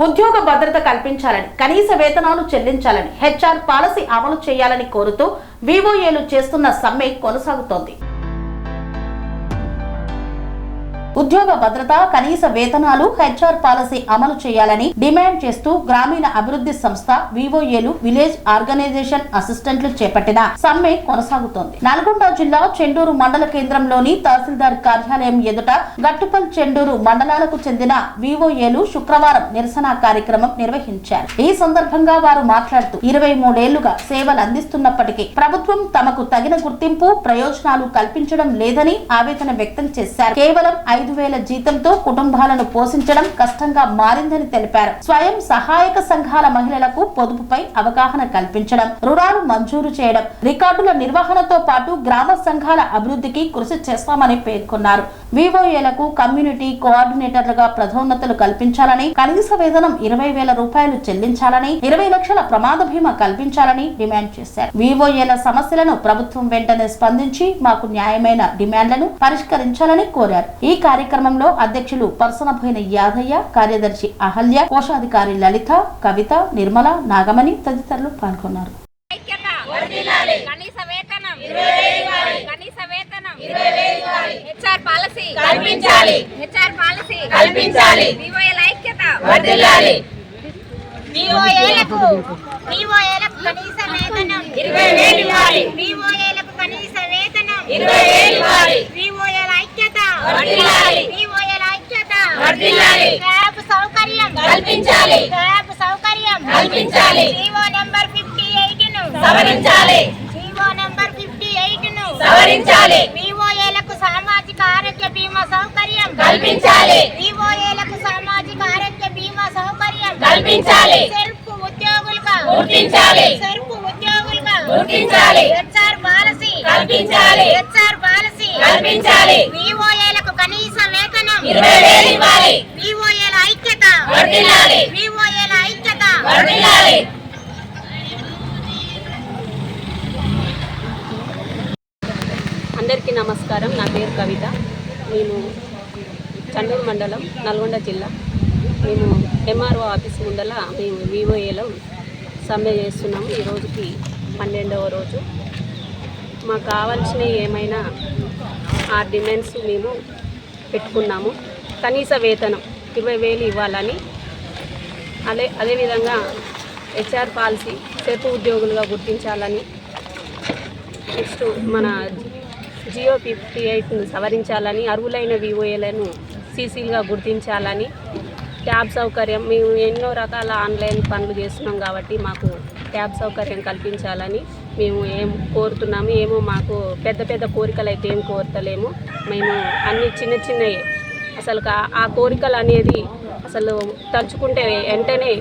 ఉద్యోగ భద్రత కల్పించాలని, కనీస వేతనాలు చెల్లించాలని, హెచ్ఆర్ పాలసీ అమలు చేయాలని కోరుతూ వివోఏలు చేస్తున్న సమ్మె కొనసాగుతోంది. ఉద్యోగ భద్రత, కనీస వేతనాలు, హెచ్ఆర్ పాలసీ అమలు చేయాలని డిమాండ్ చేస్తూ గ్రామీణ అభివృద్ధి సంస్థ వివోఏలు విలేజ్ ఆర్గనైజేషన్ అసిస్టెంట్లు చేపట్టిన సమ్మె కొనసాగుతోంది. నల్గొండ జిల్లా చెండూరు మండల కేంద్రంలోని తహసీల్దార్ కార్యాలయం ఎదుట గట్టుపల్, చెండూరు మండలాలకు చెందిన వివోఏలు శుక్రవారం నిరసన కార్యక్రమం నిర్వహించారు. ఈ సందర్భంగా వారు మాట్లాడుతూ 23 ఏళ్లుగా సేవలు అందిస్తున్నప్పటికీ ప్రభుత్వం తమకు తగిన గుర్తింపు, ప్రయోజనాలు కల్పించడం లేదని ఆవేదన వ్యక్తం చేశారు. కేవలం 5,000 జీతంతో కుటుంబాలను పోషించడం కష్టంగా మారిందని తెలిపారు. స్వయం సహాయక సంఘాల మహిళలకు పొదుపుపై అవగాహన కల్పించడం, రుణాలు మంజూరు చేయడం, రికార్డుల నిర్వహణతో పాటు గ్రామ సంఘాల అభివృద్ధికి కృషి చేస్తామని పేర్కొన్నారు. వివోఏలకు కమ్యూనిటీ కోఆర్డినేటర్లుగా పదోన్నతులు కల్పించాలని, కనీస వేతనం 20,000 రూపాయలు చెల్లించాలని, 20 లక్షల ప్రమాద బీమా కల్పించాలని డిమాండ్ చేశారు. వివోఏల సమస్యలను ప్రభుత్వం వెంటనే స్పందించి మాకు న్యాయమైన డిమాండ్లను పరిష్కరించాలని కోరారు. ఈ కార్యక్రమంలో అధ్యక్షులు పర్సనపోయిన యాదయ్య, కార్యదర్శి అహల్య, కోశాధికారి లలిత, కవిత, నిర్మల, నాగమణి తదితరులు పాల్గొన్నారు. వివోఏలకు సామాజిక ఆరోగ్య బీమా సౌకర్యం కల్పించాలి. వివోఏలకు సామాజిక ఆరోగ్య బీమా సౌకర్యం కల్పించాలి. సెల్ఫ్ ఉద్యోగులుగా గుర్తించాలి. సెల్ఫ్ ఉద్యోగులుగా గుర్తించాలి. హెచ్ఆర్ పాలసీ కల్పించాలి. హెచ్ఆర్ పాలసీ కల్పించాలి. వివోఏలకు కనీస వేతనం 20,000 ఇవ్వాలి. వివోఏల ఐక్యత వర్ధిల్లాలి. వివోఏల ఐక్యత వర్ధిల్లాలి. అందరికీ నమస్కారం. నా పేరు కవిత. మేము చెండూరు మండలం, నల్గొండ జిల్లా. మేము ఎంఆర్ఓ ఆఫీస్ ముందల మేము వివోఏలో సమ్మె చేస్తున్నాము. ఈ రోజుకి 12వ రోజు. మాకు కావాల్సినవి ఏమైనా ఆ డిమాండ్స్ మేము పెట్టుకున్నాము. కనీస వేతనం 20,000 ఇవ్వాలని, అదేవిధంగా హెచ్ఆర్ పాలసీ సెల్ఫ్ ఉద్యోగులుగా గుర్తించాలని, నెక్స్ట్ మన జియో 58ను సవరించాలని, అర్హులైన వివోఏలను సీసీలుగా గుర్తించాలని, ట్యాబ్ సౌకర్యం, మేము ఎన్నో రకాల ఆన్లైన్ పనులు చేస్తున్నాం కాబట్టి మాకు ట్యాబ్ సౌకర్యం కల్పించాలని మేము ఏం కోరుతున్నాము. ఏమో మాకు పెద్ద పెద్ద కోరికలు అయితే ఏం కోరతలేము. మేము అన్ని చిన్న చిన్నవి, అసలు ఆ కోరికలు అనేది అసలు తలుచుకుంటే వెంటనే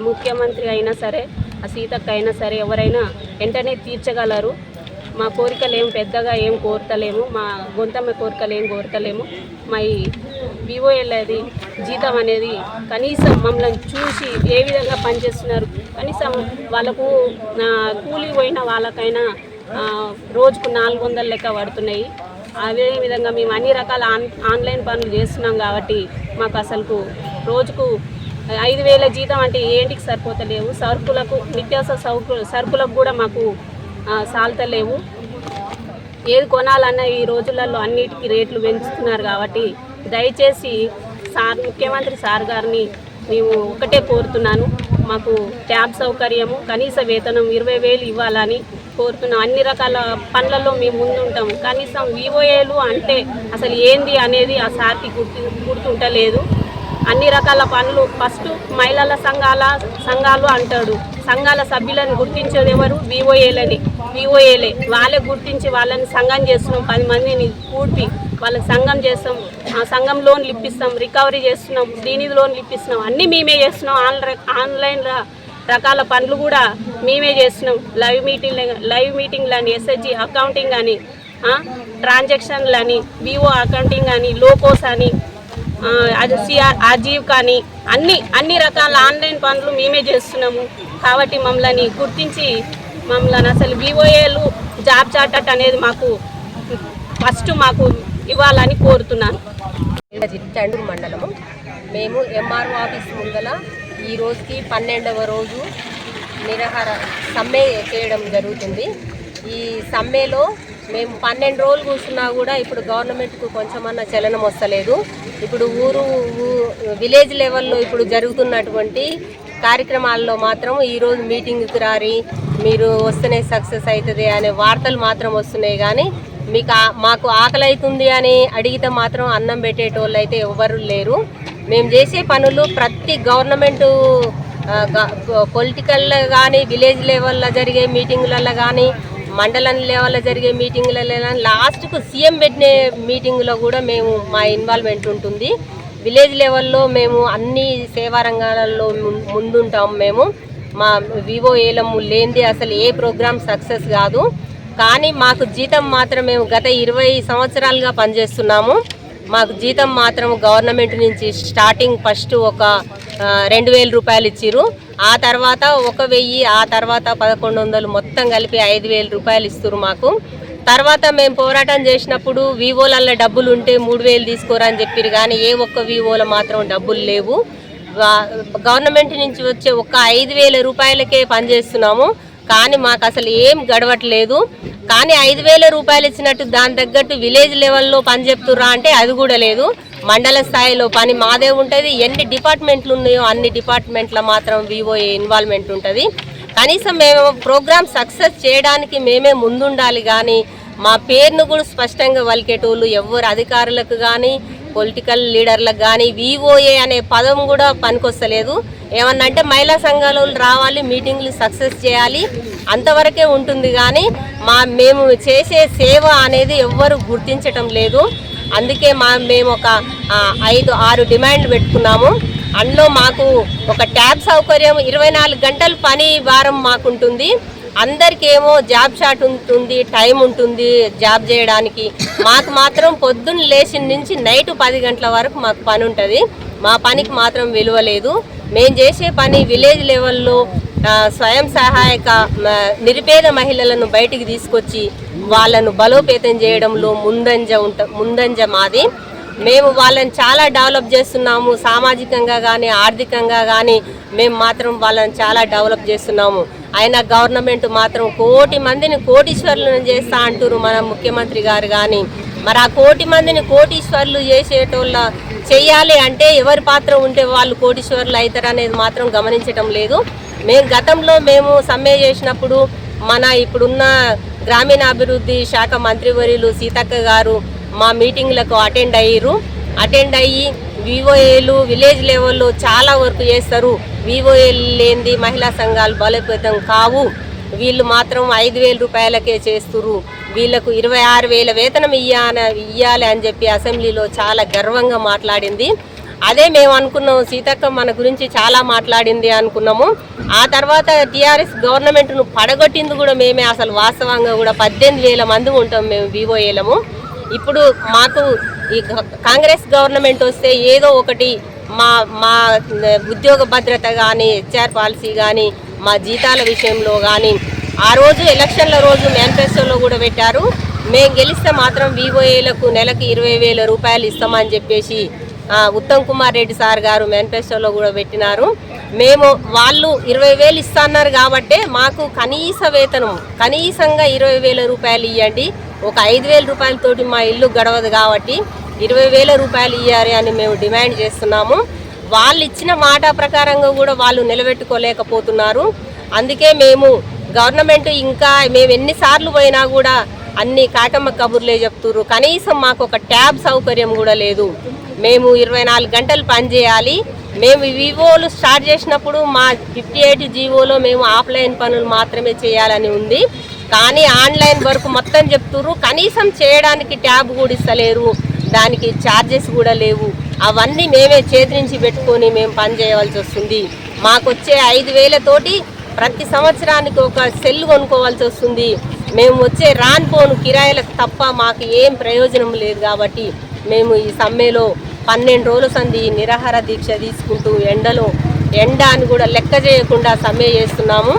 ముఖ్యమంత్రి అయినా సరే, ఆ సీతక్క అయినా సరే, ఎవరైనా వెంటనే తీర్చగలరు. మా కోరికలు ఏం పెద్దగా ఏం కోరతలేము. మా గొంతమ్మ కోరికలు ఏం కోరతలేము. మా ఈ వివోఏలది జీతం అనేది కనీసం మమ్మల్ని చూసి ఏ విధంగా పనిచేస్తున్నారు, కనీసం వాళ్ళకు కూలి పోయిన వాళ్ళకైనా రోజుకు 400 లెక్క పడుతున్నాయి. అదేవిధంగా మేము అన్ని రకాల ఆన్లైన్ పనులు చేస్తున్నాం కాబట్టి మాకు అసలు రోజుకు 5,000 జీతం అంటే ఏంటికి సరిపోతలేవు. సరుకులకు, నిత్యావసర సరుకులకు కూడా మాకు సాల్తలేవు. ఏది కొనాలన్నా ఈ రోజులలో అన్నిటికీ రేట్లు పెంచుతున్నారు కాబట్టి దయచేసి ముఖ్యమంత్రి సార్ గారిని మేము ఒకటే కోరుతున్నాను. మాకు ట్యాబ్ సౌకర్యము, కనీస వేతనం 20,000 ఇవ్వాలని కోరుతున్నాం. అన్ని రకాల పనులలో మేము ముందుంటాము. కనీసం వివోఏలు అంటే అసలు ఏంది అనేది ఆ సార్కి గుర్తుంటలేదు. అన్ని రకాల పనులు ఫస్ట్ మహిళల సంఘాలు అంటాడు. సంఘాల సభ్యులను గుర్తించేది ఎవరు? వివోఏలే. వాళ్ళే గుర్తించి వాళ్ళని సంఘం చేస్తున్నాం. 10 మందిని కూర్పి వాళ్ళకి సంఘం చేస్తాం. ఆ సంఘం లోన్లు ఇప్పిస్తాం, రికవరీ చేస్తున్నాం, శ్రీనిధి లోన్లు ఇప్పిస్తున్నాం. అన్నీ మేమే చేస్తున్నాం. ఆన్లైన్ రకాల పనులు కూడా మేమే చేస్తున్నాం. లైవ్ మీటింగ్లని, ఎస్హెచ్జి అకౌంటింగ్ అని, ట్రాన్సాక్షన్లు అని, వివో అకౌంటింగ్ అని, లోకోస్ అని, అజీవ్ కానీ అన్ని రకాల ఆన్లైన్ పనులు మేమే చేస్తున్నాము. కాబట్టి మమ్మల్ని గుర్తించి మమ్మల్ని అసలు వివోఏలు జాబ్ చార్టర్ అనేది మాకు ఫస్ట్ మాకు ఇవ్వాలని కోరుతున్నాను. చెండూరు మండలము మేము ఎంఆర్ఓ ఆఫీస్ ముందల ఈ రోజుకి 12వ రోజు నిరాహార సమ్మె చేయడం జరుగుతుంది. ఈ సమ్మెలో మేము 12 రోజులు కూర్చున్నా కూడా ఇప్పుడు గవర్నమెంట్కు కొంచెమన్నా చలనం వస్తలేదు. ఇప్పుడు విలేజ్ లెవెల్లో ఇప్పుడు జరుగుతున్నటువంటి కార్యక్రమాల్లో మాత్రం ఈరోజు మీటింగ్కి రారి, మీరు వస్తేనే సక్సెస్ అవుతుంది అనే వార్తలు మాత్రం వస్తున్నాయి. కానీ మాకు ఆకలి అవుతుంది అని అడిగితే మాత్రం అన్నం పెట్టేటోళ్ళు అయితే ఎవరు లేరు. మేము చేసే పనులు ప్రతి గవర్నమెంటు పొలిటికల్లో కానీ, విలేజ్ లెవెల్లో జరిగే మీటింగులలో కానీ, మండలం లెవెల్లో జరిగే మీటింగులలో కానీ, లాస్ట్కు సీఎం పెట్టిన మీటింగులో కూడా మా ఇన్వాల్వ్మెంట్ ఉంటుంది. విలేజ్ లెవెల్లో మేము అన్ని సేవా రంగాలలో ముందుంటాము. మా వివోఏలము లేనిది అసలు ఏ ప్రోగ్రామ్ సక్సెస్ కాదు. కానీ మాకు జీతం మాత్రం మేము గత 20 సంవత్సరాలుగా పనిచేస్తున్నాము. మాకు జీతం మాత్రం గవర్నమెంట్ నుంచి స్టార్టింగ్ ఫస్ట్ ఒక 2,000 రూపాయలు ఇచ్చిర్రు. ఆ తర్వాత 1,000, ఆ తర్వాత 1,100, మొత్తం కలిపి 5,000 రూపాయలు ఇస్తారు మాకు. తర్వాత మేము పోరాటం చేసినప్పుడు వివోలలో డబ్బులు ఉంటే 3,000 తీసుకోరని చెప్పారు. కానీ ఏ ఒక్క వివోలో మాత్రం డబ్బులు లేవు. గవర్నమెంట్ నుంచి వచ్చే ఒక్క 5,000 రూపాయలకే పనిచేస్తున్నాము. కానీ మాకు అసలు ఏం గడవట్లేదు. కానీ 5,000 రూపాయలు ఇచ్చినట్టు దాని తగ్గట్టు విలేజ్ లెవెల్లో పని చెప్తుర్రా అంటే అది కూడా లేదు. మండల స్థాయిలో పని మాదే ఉంటుంది. ఎన్ని డిపార్ట్మెంట్లు ఉన్నాయో అన్ని డిపార్ట్మెంట్ల మాత్రం వివోఏ ఇన్వాల్వ్మెంట్ ఉంటుంది. కనీసం మేము ప్రోగ్రామ్ సక్సెస్ చేయడానికి మేమే ముందుండాలి. కానీ మా పేరును కూడా స్పష్టంగా వలికేటోళ్ళు ఎవరు అధికారులకు కానీ, పొలిటికల్ లీడర్లకు కానీ వివోఏ అనే పదం కూడా పనికొస్తలేదు. ఏమన్నా అంటే మహిళా సంఘాల రావాలి, మీటింగ్లు సక్సెస్ చేయాలి, అంతవరకే ఉంటుంది. కానీ మేము చేసే సేవ అనేది ఎవ్వరు గుర్తించటం లేదు. అందుకే మేము ఒక 5-6 డిమాండ్లు పెట్టుకున్నాము. అందులో మాకు ఒక ట్యాబ్ సౌకర్యం, 24 గంటల పని వారం మాకుంటుంది. అందరికేమో జాబ్ షాట్ ఉంటుంది, టైం ఉంటుంది జాబ్ చేయడానికి. మాకు మాత్రం పొద్దున్న లేచిన నుంచి నైట్ 10 గంటల వరకు మాకు పని ఉంటుంది. మా పనికి మాత్రం విలువ లేదు. మేము చేసే పని విలేజ్ లెవెల్లో స్వయం సహాయక నిరుపేద మహిళలను బయటికి తీసుకొచ్చి వాళ్ళను బలోపేతం చేయడంలో ముందంజ మాది. మేము వాళ్ళని చాలా డెవలప్ చేస్తున్నాము. సామాజికంగా కానీ, ఆర్థికంగా కానీ మేము మాత్రం వాళ్ళని చాలా డెవలప్ చేస్తున్నాము. అయినా గవర్నమెంట్ మాత్రం 1 కోటి మందిని కోటీశ్వరులను చేస్తా అంటారు మన ముఖ్యమంత్రి గారు. కానీ మరి ఆ 1 కోటి మందిని కోటీశ్వరులు చేసేటోళ్ళ చెయ్యాలి అంటే ఎవరి పాత్ర ఉంటే వాళ్ళు కోటీశ్వరులు అవుతారు అనేది మాత్రం గమనించటం లేదు. గతంలో మేము సమ్మె చేసినప్పుడు ఇప్పుడున్న గ్రామీణాభివృద్ధి శాఖ మంత్రివర్యులు సీతక్క గారు మా మీటింగ్లకు అటెండ్ అయ్యి వివోఏలు విలేజ్ లెవెల్లో చాలా వర్క్ చేస్తారు. వివోఏలు లేనిది మహిళా సంఘాలు బలోపేతం కావు. వీళ్ళు మాత్రం 5,000 రూపాయలకే చేస్తున్నారు. వీళ్ళకు 26,000 వేతనం ఇయ్యాలి అని చెప్పి అసెంబ్లీలో చాలా గర్వంగా మాట్లాడింది. అదే మేము అనుకున్నాము, సీతక్క మన గురించి చాలా మాట్లాడింది అనుకున్నాము. ఆ తర్వాత టీఆర్ఎస్ గవర్నమెంట్ను పడగొట్టింది కూడా మేమే. అసలు వాస్తవంగా కూడా 18,000 మంది ఉంటాం మేము వివోఏలము. ఇప్పుడు మాకు ఈ కాంగ్రెస్ గవర్నమెంట్ వస్తే ఏదో ఒకటి మా ఉద్యోగ భద్రత కానీ, హెచ్ఆర్ పాలసీ కానీ, మా జీతాల విషయంలో కానీ, ఆ రోజు ఎలక్షన్ల రోజు మేనిఫెస్టోలో కూడా పెట్టారు. మేము గెలిస్తే మాత్రం వివోఏలకు నెలకు 20,000 రూపాయలు ఇస్తామని చెప్పేసి ఉత్తమ్ కుమార్ రెడ్డి సార్ గారు మేనిఫెస్టోలో కూడా పెట్టినారు. వాళ్ళు 20,000 ఇస్తున్నారు కాబట్టి మాకు కనీస వేతనం కనీసంగా 20,000 రూపాయలు ఇవ్వండి. ఒక 5,000 రూపాయలతోటి మా ఇల్లు గడవదు కాబట్టి 20,000 రూపాయలు ఇవ్వాలి అని మేము డిమాండ్ చేస్తున్నాము. వాళ్ళు ఇచ్చిన మాట ప్రకారంగా కూడా వాళ్ళు నిలబెట్టుకోలేకపోతున్నారు. అందుకే మేము గవర్నమెంట్ మేము ఎన్నిసార్లు పోయినా కూడా అన్ని కాకమ్మ కబుర్లే చెప్తున్నారు. కనీసం మాకు ఒక ట్యాబ్ సౌకర్యం కూడా లేదు. మేము 24 గంటలు పనిచేయాలి. మేము వివోలు స్టార్ట్ చేసినప్పుడు మా 58 జీవోలో మేము ఆఫ్లైన్ పనులు మాత్రమే చేయాలని ఉంది. కానీ ఆన్లైన్ వర్క్ మొత్తం చెప్తున్నారు. కనీసం చేయడానికి ట్యాబ్ కూడా ఇస్తలేరు, దానికి ఛార్జెస్ కూడా లేవు. అవన్నీ మేమే చేతి నుంచి పెట్టుకొని మేము పని చేయవలసి వస్తుంది. మాకు వచ్చే 5,000 తోటి ప్రతి సంవత్సరానికి ఒక సెల్ కొనుక్కోవాల్సి వస్తుంది. మేము వచ్చే రాన్పోను కిరాయిలకు తప్ప మాకు ఏం ప్రయోజనం లేదు. కాబట్టి మేము ఈ సమ్మెలో 12 రోజుల సంది నిరాహార దీక్ష తీసుకుంటూ ఎండ అని కూడా లెక్క చేయకుండా సమ్మె చేస్తున్నాము.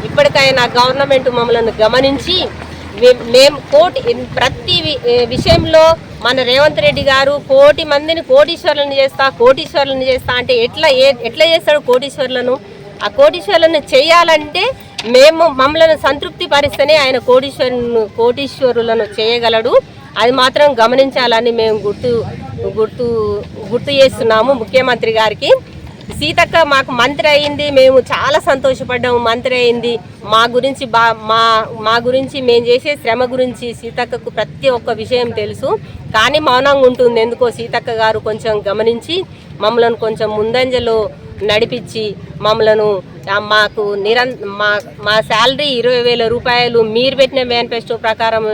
ఇప్పటికైనా గవర్నమెంట్ మమ్మల్ని గమనించి మేము ప్రతి విషయంలో మన రేవంత్ రెడ్డి గారు 1,00,00,000 మందిని కోటీశ్వర్లను చేస్తా అంటే ఎట్లా చేస్తాడు కోటీశ్వర్లను? ఆ కోటీశ్వర్లను చేయాలంటే మమ్మల్ని సంతృప్తి పరిస్తేనే ఆయన కోటీశ్వరులను చేయగలడు. అది మాత్రం గమనించాలని మేము గుర్తు చేస్తున్నాము ముఖ్యమంత్రి గారికి. సీతక్క మాకు మంత్రి అయింది, మేము చాలా సంతోషపడ్డాము. మంత్రి అయింది మా గురించి మేము చేసే శ్రమ గురించి సీతక్కకు ప్రతి ఒక్క విషయం తెలుసు. కానీ మౌనంగా ఉంటుంది. ఎందుకో సీతక్క గారు కొంచెం గమనించి మమ్మల్ని కొంచెం ముందంజలో నడిపించి మమ్మలను మాకు మా శాలరీ 20,000 రూపాయలు మీరు పెట్టిన మేనిఫెస్టో ప్రకారం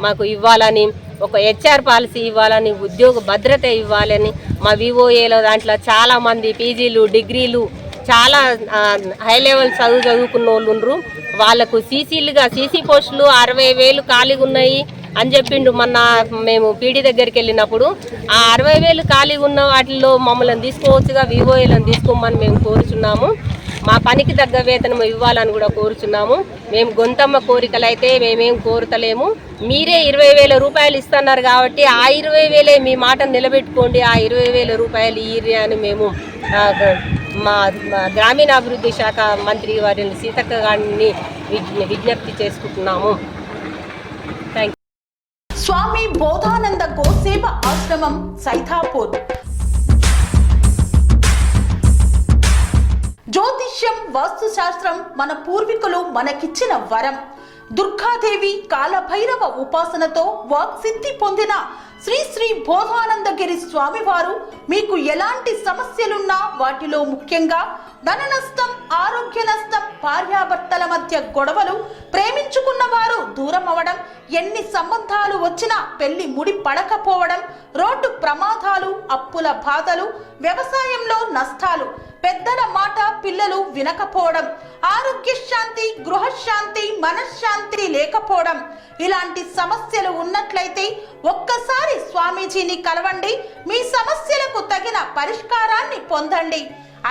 మాకు ఇవ్వాలని, ఒక హెచ్ఆర్ పాలసీ ఇవ్వాలని, ఉద్యోగ భద్రత ఇవ్వాలని, మా వివోఏలో దాంట్లో చాలామంది పీజీలు డిగ్రీలు చాలా హై లెవెల్ చదువుకున్న వాళ్ళు ఉన్నారు. వాళ్ళకు సీసీ పోస్టులు 60,000 ఖాళీగా ఉన్నాయి అని చెప్పిండు మొన్న మేము పీడీ దగ్గరికి వెళ్ళినప్పుడు. ఆ 60,000 ఖాళీగా ఉన్న వాటిల్లో మమ్మల్ని తీసుకోవచ్చుగా, వివోఏలను తీసుకోమని మేము కోరుచున్నాము. మా పనికి తగ్గ వేతనం ఇవ్వాలని కూడా కోరుచున్నాము. మేము గొంతమ్మ కోరికలు అయితే మేమేం కోరుతలేము. మీరే 20,000 రూపాయలు ఇస్తున్నారు కాబట్టి ఆ 20,000 మీ మాట నిలబెట్టుకోండి, ఆ 20,000 రూపాయలు ఇయ్యి అని మేము మా గ్రామీణాభివృద్ధి శాఖ మంత్రి వారిని సీతక్క గారిని విజ్ఞప్తి చేసుకుంటున్నాము. Thank you. స్వామి బోధానంద గోసేవ ఆశ్రమం సైథాపూర్. జ్యోతిష్యం, వాస్తుశాస్త్రం మన పూర్వీకులు మనకిచ్చిన వరం. దుర్గాదేవి, కాలభైరవ ఉపాసనతో వాక్సిద్ధి పొందిన శ్రీ శ్రీ బోధానందగిరి స్వామివారు మీకు ఎలాంటి సమస్యలున్నా, వాటిలో ముఖ్యంగా ధన నష్టం, ఆరోగ్య నష్టం, భార్యాభర్తల మధ్య గొడవలు, ప్రేమించుకున్న వారు దూరం అవడం, ఎన్ని సంబంధాలు వచ్చినా పెళ్లి ముడి పడకపోవడం, రోడ్డు ప్రమాదాలు, అప్పుల బాధలు, వ్యవసాయంలో నష్టాలు, పెద్దల మాట పిల్లలు వినకపోవడం, ఆరోగ్య శాంతి, గృహశాంతి, మనశ్శాంతి లేకపోవడం, ఇలాంటి సమస్యలు ఉన్నట్లయితే ఒక్కసారి స్వామీజీని కలవండి. మీ సమస్యలకు తగిన పరిష్కారాన్ని పొందండి.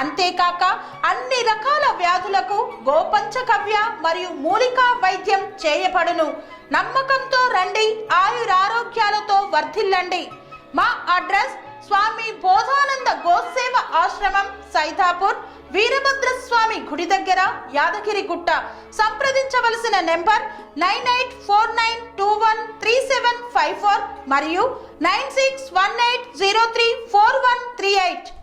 అంతేకాక అన్ని రకాల వ్యాధులకు గోపంచగవ్య మరియు మూలికా వైద్యం చేయబడును. నమ్మకంతో రండి, ఆయురారోగ్యాలతో వర్ధిల్లండి. మా అడ్రస్ స్వామి బోధానంద గోసేవ ఆశ్రమం సైథాపూర్, వీరభద్రస్వామి గుడి దగ్గర, యాదగిరిగుట్ట. సంప్రదించవలసిన నెంబర్ 9849213754 మరియు 9618034138.